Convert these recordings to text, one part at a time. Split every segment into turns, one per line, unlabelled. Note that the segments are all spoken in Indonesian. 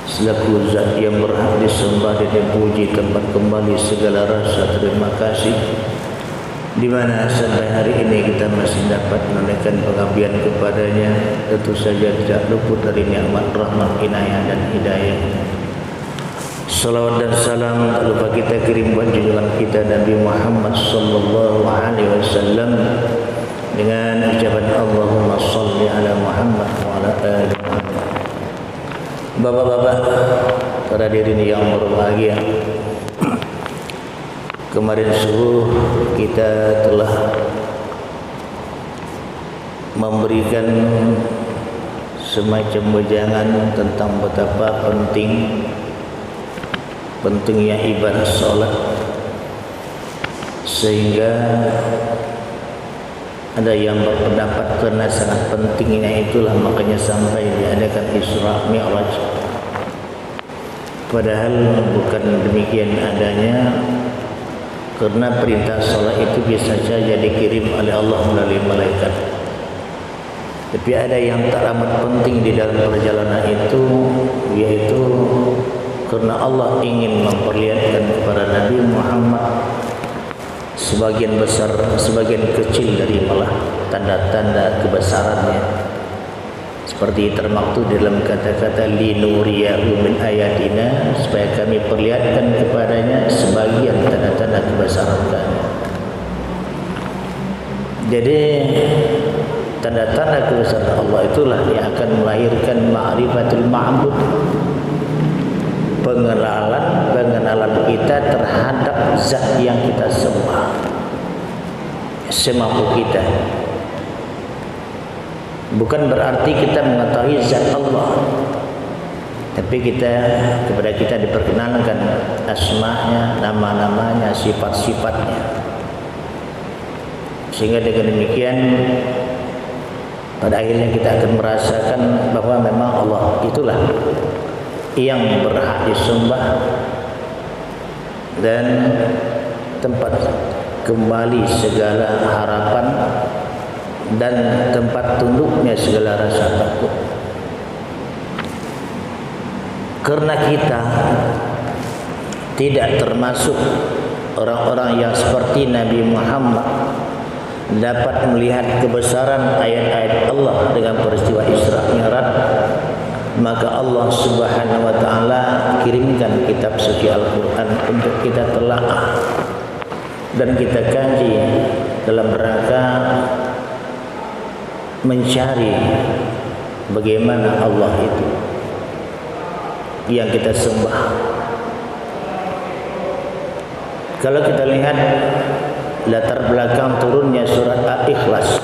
selaku zat yang berhak disembah dan dipuji, tempat kembali segala rasa terima kasih, di mana sampai hari ini kita masih dapat menunaikan pengabdian kepadanya. Tentu saja tidak luput dari nikmat, rahmat, inayah dan hidayah. Salawat dan salam tak lupa kita kirim buat junjungan kita Nabi Muhammad sallallahu alaihi wasallam dengan ucapan Allahumma salli ala Muhammad wa ala ali Muhammad. Bapak-bapak, para hadirin yang berbahagia, kemarin subuh kita telah memberikan semacam wejangan tentang betapa pentingnya ibadah solat, sehingga ada yang berpendapat karena sangat pentingnya itulah makanya sampai diadakan Isra Mi'raj. Padahal bukan demikian adanya, karena perintah solat itu bisa saja dikirim oleh Allah melalui malaikat. Tapi ada yang tak amat penting di dalam perjalanan itu, yaitu karena Allah ingin memperlihatkan kepada Nabi Muhammad sebagian besar, sebagian kecil dari malah tanda-tanda kebesarannya, seperti termaktub dalam kata-kata linuriyahu min ayatina, supaya kami perlihatkan kepadanya sebagian tanda-tanda kebesaran kami. Jadi tanda-tanda kebesaran Allah itulah yang akan melahirkan ma'rifatul ma'bud, pengenalan kita terhadap zat yang kita sembah semampu kita. Bukan berarti kita mengetahui zat Allah, tapi kepada kita diperkenalkan asma'nya, nama-namanya, sifat-sifatnya, sehingga dengan demikian pada akhirnya kita akan merasakan bahwa memang Allah itulah yang berhak disembah dan tempat kembali segala harapan dan tempat tunduknya segala rasa takut. Karena kita tidak termasuk orang-orang yang seperti Nabi Muhammad dapat melihat kebesaran ayat-ayat Allah dengan peristiwa Isra Mi'raj, maka Allah Subhanahu wa taala kirimkan kitab suci Al-Qur'an untuk kita telaah dan kita kaji dalam rangka mencari bagaimana Allah itu yang kita sembah. Kalau kita lihat latar belakang turunnya surat Al-Ikhlas,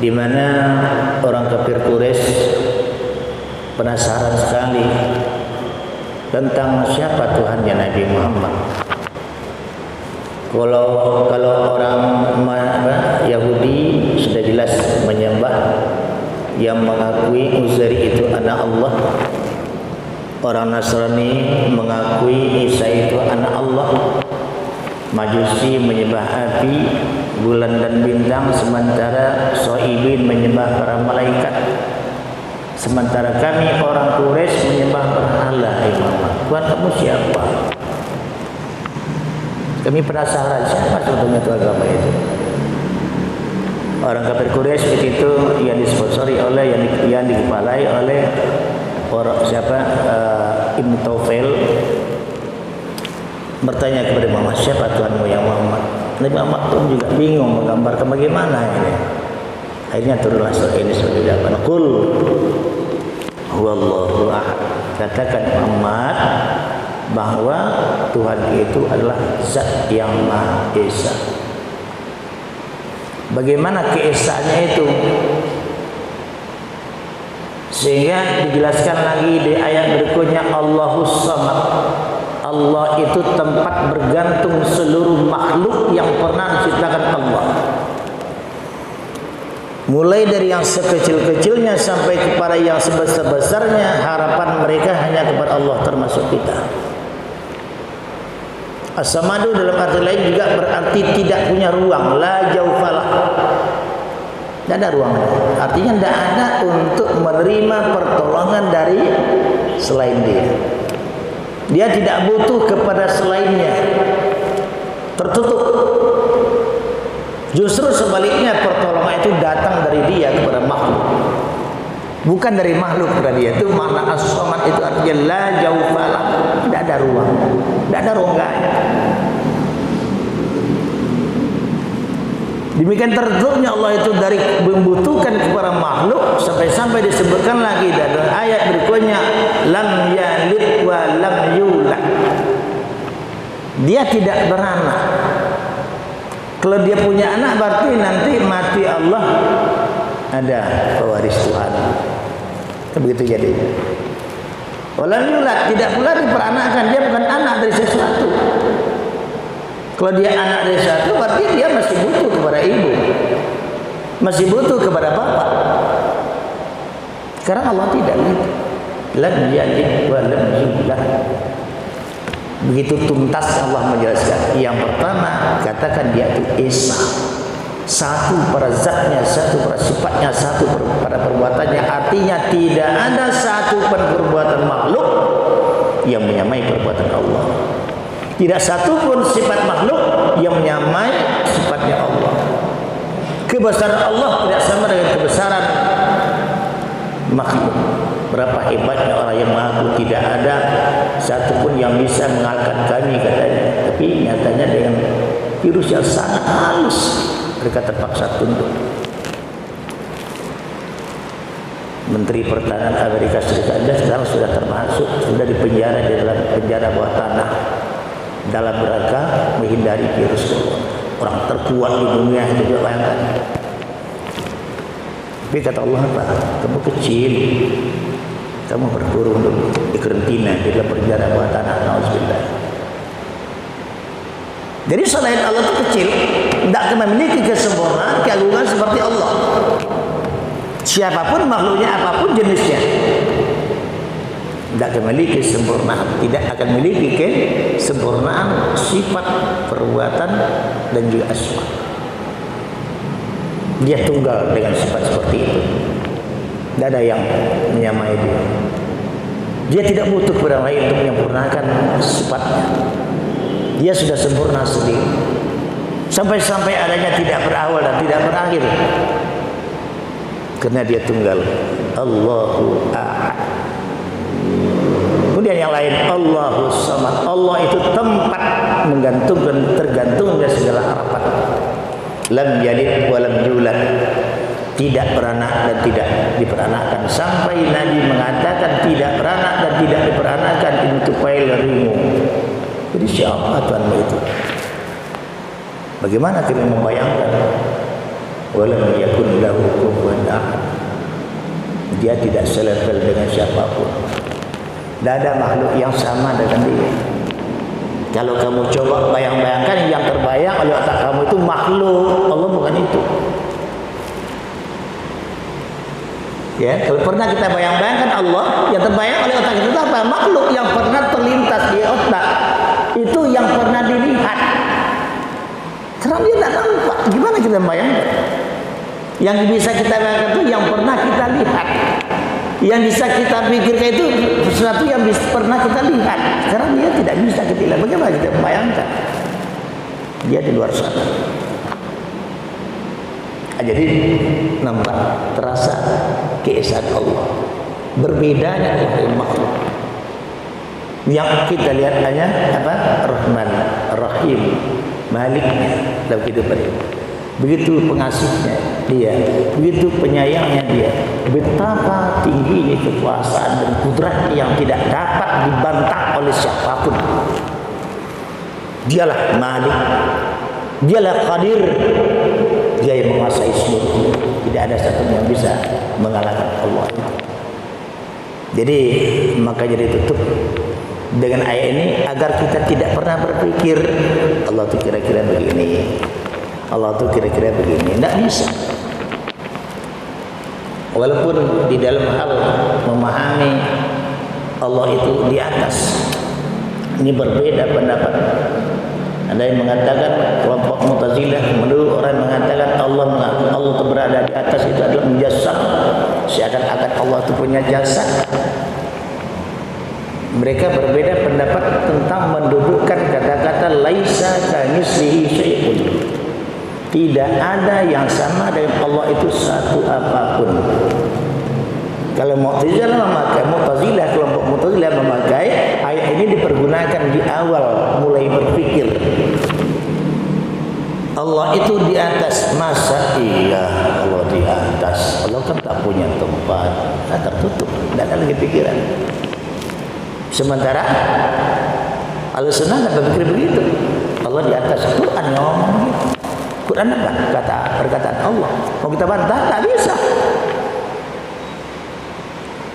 di mana orang kafir Quraisy penasaran sekali tentang siapa Tuhannya Nabi Muhammad. Kalau orang Yahudi sudah jelas menyembah yang mengakui Uzair itu anak Allah. Orang Nasrani mengakui Isa itu anak Allah. Majusi menyembah api, bulan dan bintang, sementara Soibin menyembah para malaikat. Sementara kami orang Quraisy menyembah berhala. Tuhan kamu siapa? Kami penasaran siapa sebetulnya Tuhan agama itu. Orang kafir Quraisy itu yang disponsori oleh yang dikepalai oleh orang Ibn Tawfel bertanya kepada Muhammad, siapa Tuhanmu yang Muhammad? Nabi Muhammad pun juga bingung menggambarkan bagaimana ini. Akhirnya turunlah surah ini sebagai jawaban. Qul huwallahu ahad. Katakan Muhammad bahwa Tuhan itu adalah Zat yang Maha Esa. Bagaimana keesaannya itu? Sehingga dijelaskan lagi di ayat berikutnya, Allahus Samad. Allah itu tempat bergantung seluruh makhluk yang pernah diciptakan Allah. Mulai dari yang sekecil-kecilnya sampai kepada yang sebesar-besarnya, harapan mereka hanya kepada Allah, termasuk kita. As-Samadu dalam arti lain juga berarti tidak punya ruang, la jaufalah. Tidak ada ruang. Artinya tidak ada untuk menerima pertolongan dari selain dia. Dia tidak butuh kepada selainnya. Tertutup. Justru sebaliknya pertolongan itu datang dari dia kepada makhluk. Bukan dari makhluk kepada dia. Itu makna as-samad itu artinya la jawfala. Tidak ada ruang. Tidak ada rongganya. Demikian tertutupnya Allah itu dari membutuhkan kepada makhluk sampai-sampai disebutkan lagi dalam ayat berikutnya lam yalid wa lam yulad. Dia tidak beranak. Kalau dia punya anak berarti nanti mati Allah ada pewaris Tuhan. Begitu jadi. Walam yulad, tidak pula diperanakkan, dia bukan anak dari sesuatu. Kalau dia anak dari sesuatu berarti dia masih butuh kepada ibu. Masih butuh kepada bapak. Sekarang Allah tidak gitu. Lam yalid wa lam yulad. Begitu tuntas Allah menjelaskan. Yang pertama, katakan dia itu Esa. Satu pada zatnya, satu pada sifatnya, satu pada perbuatannya. Artinya tidak ada satu perbuatan makhluk yang menyamai perbuatan Allah. Tidak satu pun sifat makhluk yang menyamai sifatnya Allah. Kebesaran Allah tidak sama dengan kebesaran makhluk. Berapa hebatnya orang yang mengaku tidak ada satu pun yang bisa mengalahkan kami katanya. Tapi nyatanya dengan virus yang sangat halus mereka terpaksa tunduk. Menteri Pertahanan Amerika Serikat sekarang sudah termasuk, sudah dipenjara di dalam penjara bawah tanah dalam rangka menghindari virus corona. Orang terkuat di dunia juga bayangkan. Tapi kata Allah apa? Kamu kecil, kamu berkurung dulu di karantina di dalam penjara bawah tanah. Nauzubillah. Jadi selain Allah itu kecil, tidak memiliki kesempurnaan, keagungan seperti Allah. Siapapun makhluknya, apapun jenisnya, tidak memiliki kesempurnaan, tidak akan memiliki kesempurnaan sifat, perbuatan dan juga asma. Dia tunggal dengan sifat seperti itu. Tidak ada yang menyamai dia. Dia tidak butuh kepada orang lain untuk menyempurnakan sifatnya. Dia sudah sempurna sendiri. Sampai-sampai adanya tidak berawal dan tidak berakhir. Karena dia tunggal. Allahu Ahad. Kemudian yang lain Allahu Samad. Allah itu tempat menggantungkan, tergantung dari segala harapan. Lam yalid wa lam yulad. Tidak beranak dan tidak diperanakkan. Sampai Nabi mengatakan tidak beranak dan tidak diperanakkan itu fail rimu. Jadi siapa Tuhanmu itu? Bagaimana kita membayangkan? Walam yakun lahu kufuwan ahad. Dia tidak selevel dengan siapapun. Tidak ada makhluk yang sama dengan dia. Kalau kamu coba bayang-bayangkan, yang terbayang oleh otak kamu itu makhluk. Allah bukan itu. Ya, kalau pernah kita bayang-bayangkan Allah, yang terbayang oleh otak kita itu apa? Makhluk yang pernah terlintas di otak. Itu yang pernah dilihat. Karena dia tidak nampak. Gimana kita bayangkan? Yang bisa kita bayangkan itu yang pernah kita lihat. Yang bisa kita pikirkan itu sesuatu yang pernah kita lihat. Karena dia tidak bisa kita lihat. Bagaimana kita bayangkan? Dia di luar sana. Jadi nampak, terasa keesaan Allah. Berbedanya dengan makhluk. Yang kita lihat hanya apa? Rahman, Rahim, Maliknya dalam kehidupan ini. Begitu pengasihnya dia, begitu penyayangnya dia. Betapa tingginya kekuasaan dan kudratnya yang tidak dapat dibantah oleh siapapun. Dialah Malik, dialah Qadir, dia yang menguasai seluruhnya. Tidak ada satu yang bisa mengalahkan Allah. Jadi makanya ditutup dengan ayat ini agar kita tidak pernah berpikir Allah itu kira-kira begini, Allah itu kira-kira begini. Tidak bisa. Walaupun di dalam hal memahami Allah itu di atas, ini berbeda pendapat. Ada yang mengatakan kelompok Mu'tazilah, menurut orang yang mengatakan Allah itu berada di atas itu adalah mujassam, seakan-akan Allah itu punya jasad. Mereka berbeda pendapat tentang mendudukkan kata-kata laisa kamitslihi syai'un. Tidak ada yang sama dengan Allah itu satu apapun. Kalau Mu'tazilah kelompok Mu'tazilah memakai ayat ini dipergunakan di awal mulai berpikir. Allah itu di atas, masa iya Allah di atas? Allah kan tak punya tempat, tak tertutup, tidak ada lagi pikiran. Sementara Ahlussunnah tak berpikir begitu. Allah di atas, Quran ngomong begitu. Quran apa? Perkataan Allah. Mau kita bantah? Tak bisa.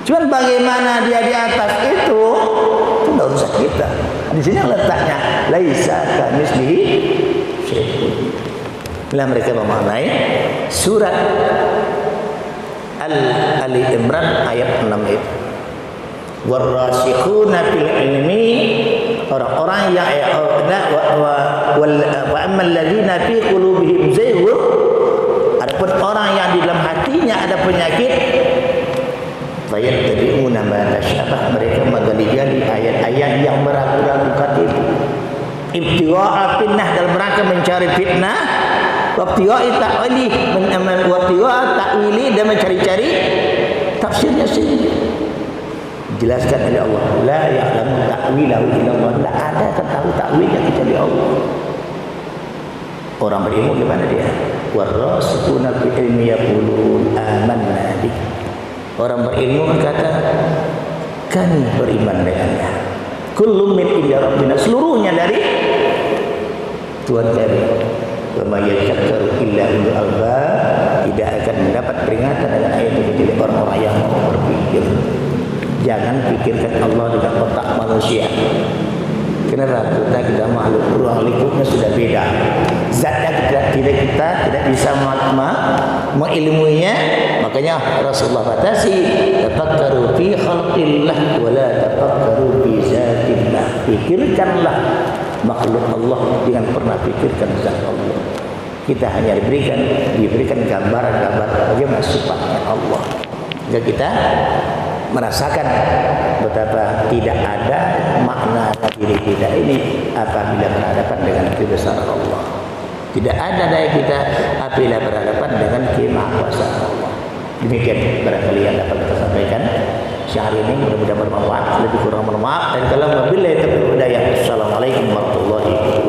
Cuman bagaimana dia di atas itu tidak urusan kita. Di sini letaknya laisa kamitslihi syai'un. Bila mereka memaknai surat Ali Imran ayat 6 itu. Warasikhuna fil ilmi, orang-orang yang wa ammal ladzina fi qulubihim zayghun, adapun orang yang di dalam hatinya ada penyakit, fayattabi'una ma tasyabah, mereka menggali-gali ayat-ayat yang meragu-ragukan itu. Ibtigha'a fitnah, dalam rangka mencari fitnah, wa ibtigha'i ta'wili, wa ibtigha'a ta'wili, dan mencari-cari tafsirnya sendiri. Dijelaskan oleh Allah, la ya'lamu ta'wilahu illa Allah, tidak ada yang tahu takwilnya kecuali Allah. Orang berilmu gimana dia? Warasikhuna fil ilmi yaqulun amanna bi. Orang berilmu berkata, kami beriman dengannya. Kullum min indi rabbina, seluruhnya dari Tuhan kami. Wa may yadhakkaru illa ulul albab, tidak akan mendapat peringatan dengan ayat itu kecuali orang-orang yang mau berpikir. Jangan pikirkan Allah dengan otak manusia. Kenapa? Karena kita makhluk ruang lingkupnya sudah beda. Zatnya kita tidak bisa mengilmuinya. Makanya Rasulullah batasi, tafakkaru fi khalqillah wa la tafakkaru fi zatillah. Pikirkanlah makhluk Allah, jangan pernah pikirkan zat Allah. Kita hanya diberikan gambaran-gambaran bagaimana sifatnya Allah. Jika kita merasakan betapa tidak ada makna diri kita ini apabila berhadapan dengan kebesaran Allah. Tidak ada daya kita apabila berhadapan dengan kemahakuasaan Allah. Demikian barangkali yang dapat kita sampaikan siang ini, mudah-mudahan bermanfaat. Lebih kurang bermaaf, dan kalau wabillahi taufiq wal hidayah. Assalamualaikum warahmatullahi wabarakatuh.